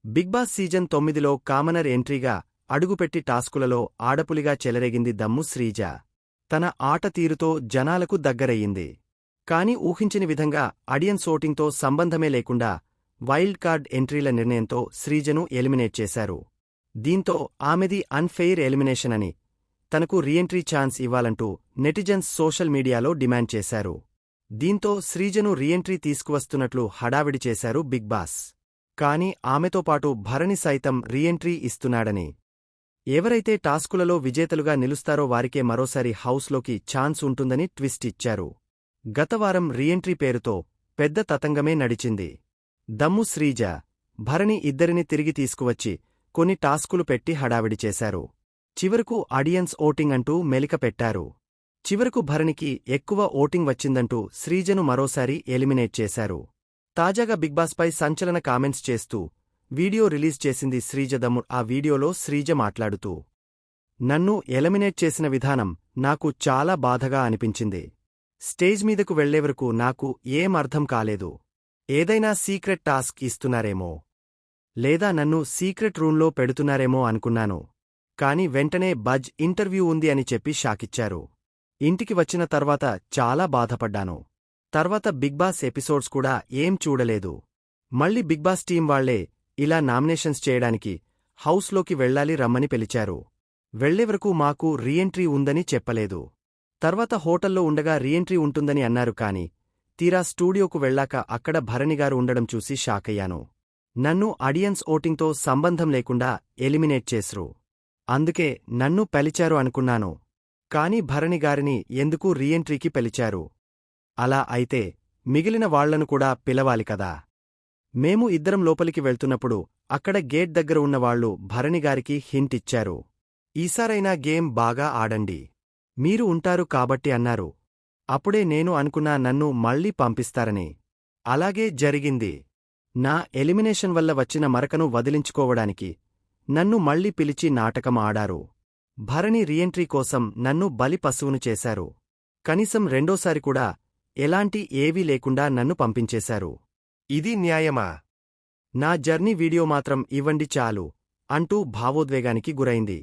Big boss season 9లో commoner ఎంట్రీగా అడుగుపెట్టి టాస్కులలో ఆడపులిగా చెలరేగింది దమ్ము శ్రీజ. తన ఆట తీరుతో జనాలకు దగ్గరయ్యింది. కాని ఊహించని విధంగా ఆడియన్స్ ఓటింగ్తో సంబంధమే లేకుండా వైల్డ్ కార్డ్ ఎంట్రీల నిర్ణయంతో శ్రీజను ఎలిమినేట్ చేశారు. దీంతో ఆమెది అన్ఫెయిర్ ఎలిమినేషన్ అని, తనకు రీఎంట్రీ ఛాన్స్ ఇవ్వాలంటూ నెటిజన్స్ సోషల్ మీడియాలో డిమాండ్ చేశారు. దీంతో శ్రీజను రీఎంట్రీ తీసుకువస్తున్నట్లు హడావిడి చేశారు బిగ్ బాస్. కాని ఆమెతో పాటు భరణి సైతం రీఎంట్రీ ఇస్తున్నాడని, ఎవరైతే టాస్కులలో విజేతలుగా నిలుస్తారో వారికే మరోసారి హౌస్లోకి ఛాన్స్ ఉంటుందని ట్విస్ట్ ఇచ్చారు. గతవారం రీఎంట్రీ పేరుతో పెద్ద తతంగమే నడిచింది. దమ్ము శ్రీజ, భరణి ఇద్దరిని తిరిగి తీసుకువచ్చి కొన్ని టాస్కులు పెట్టి హడావిడి చేశారు. చివరకు ఆడియన్స్ ఓటింగ్ అంటూ మెలిక పెట్టారు. చివరకు భరణికి ఎక్కువ ఓటింగ్ వచ్చిందంటూ శ్రీజను మరోసారి ఎలిమినేట్ చేశారు. తాజాగా బిగ్ బాస్పై సంచలన కామెంట్స్ చేస్తూ వీడియో రిలీజ్ చేసింది శ్రీజ. దమ్ము ఆ వీడియోలో శ్రీజ మాట్లాడుతూ, నన్ను ఎలిమినేట్ చేసిన విధానం నాకు చాలా బాధగా అనిపించింది. స్టేజ్ మీదకు వెళ్లేవరకు నాకు ఏం అర్థం కాలేదు. ఏదైనా సీక్రెట్ టాస్క్ ఇస్తున్నారేమో, లేదా నన్ను సీక్రెట్ రూంలో పెడుతున్నారేమో అనుకున్నాను. కాని వెంటనే బజ్ ఇంటర్వ్యూ ఉంది అని చెప్పి షాకిచ్చారు. ఇంటికి వచ్చిన తర్వాత చాలా బాధపడ్డాను. తర్వాత బిగ్ బాస్ ఎపిసోడ్స్ కూడా ఏం చూడలేదు. మళ్ళీ బిగ్ బాస్ టీం వాళ్లే ఇలా నామినేషన్స్ చేయడానికి హౌస్లోకి వెళ్లాలి రమ్మని పిలిచారు. వెళ్లేవరకు మాకు రీఎంట్రీ ఉందని చెప్పలేదు. తర్వాత హోటల్లో ఉండగా రీఎంట్రీ ఉంటుందని అన్నారు. కాని తీరా స్టూడియోకు వెళ్లాక అక్కడ భరణిగారు ఉండడం చూసి షాకయ్యాను. నన్ను ఆడియన్స్ ఓటింగ్తో సంబంధం లేకుండా ఎలిమినేట్ చేస్రు. అందుకే నన్ను పిలిచారు అనుకున్నాను. కాని భరణిగారిని ఎందుకు రీఎంట్రీకి పిలిచారు? అలా అయితే మిగిలిన వాళ్లను కూడా పిలవాలి కదా. మేము ఇద్దరం లోపలికి వెళ్తున్నప్పుడు అక్కడ గేట్ దగ్గర ఉన్నవాళ్లు భరణిగారికి హింట్ ఇచ్చారు. ఈసారైనా గేమ్ బాగా ఆడండి, మీరు ఉంటారు కాబట్టి అన్నారు. అప్పుడే నేను అనుకున్నా నన్ను మళ్లీ పంపిస్తారని. అలాగే జరిగింది. నా ఎలిమినేషన్ వల్ల వచ్చిన మరకను వదిలించుకోవడానికి నన్ను మళ్లీ పిలిచి నాటకం ఆడారు. భరణి రీఎంట్రీ కోసం నన్ను బలి పశువును చేశారు. కనీసం రెండోసారి కూడా ఎలాంటి ఏవీ లేకుండా నన్ను పంపించేశారు. ఇది న్యాయమా? నా జర్నీ వీడియో మాత్రం ఇవ్వండి చాలు అంటూ భావోద్వేగానికి గురైంది.